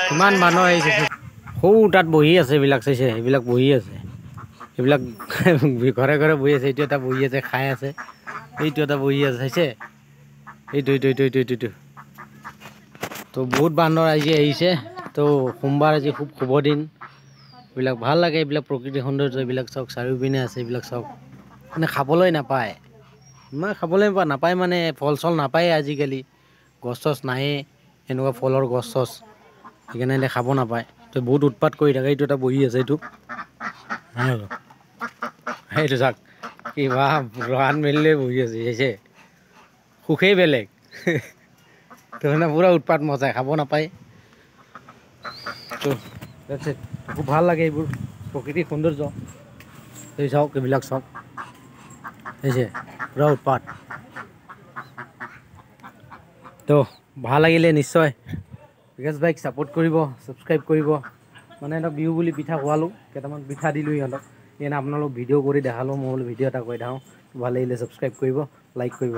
কিমান মানুহ আহিছে সৌ তাত বহি আছে এইবিলাক চাইছে এইবিলাক বহি আছে এইবিলাক ঘৰে ঘৰে বহি আছে এইটো এটা বহি আছে খাই আছে এইটো এটা বহি আছে চাইছে এইটো তো বহুত বান্দৰ আজি আহিছে তো সোমবাৰ আজি খুব শুভ দিন এইবিলাক ভাল লাগে এইবিলাক প্ৰকৃতিৰ সৌন্দৰ্য এইবিলাক চাওক চাৰিওপিনে আছে এইবিলাক চাওক মানে খাবলৈ নাপায় ইমান খাবলৈ নাপায় মানে ফল চল নাপায় আজিকালি গছ চছ নায়ে এনেকুৱা ফলৰ গছ চছ সেইকাৰণে খাব নাপায় তো বহুত উৎপাত কৰি থাকে এইটো এটা বহি আছে এইটো চাওক কিবা ৰান মেলিলে বহি আছে চাইছে সুখেই বেলেগ তো মানে পুৰা উৎপাত মজাই খাব নাপায় তো খুব ভাল লাগে এইবোৰ প্ৰকৃতিৰ সৌন্দৰ্য এই চাওক এইবিলাক চাওক হৈছে পুৰা উৎপাত তো ভাল লাগিলে নিশ্চয় বিকাশ বাইক ছাপোৰ্ট কৰিব ছাবস্ক্ৰাইব কৰিব মানে এটা বিহু বুলি পিঠা খোৱালোঁ কেইটামান পিঠা দিলোঁ সিহঁতক সেইকাৰণে আপোনালোক ভিডিঅ' কৰি দেখালোঁ মই বোলো ভিডিঅ' এটা কৰি দেখাওঁ ভাল লাগিলে ছাবস্ক্ৰাইব কৰিব লাইক কৰিব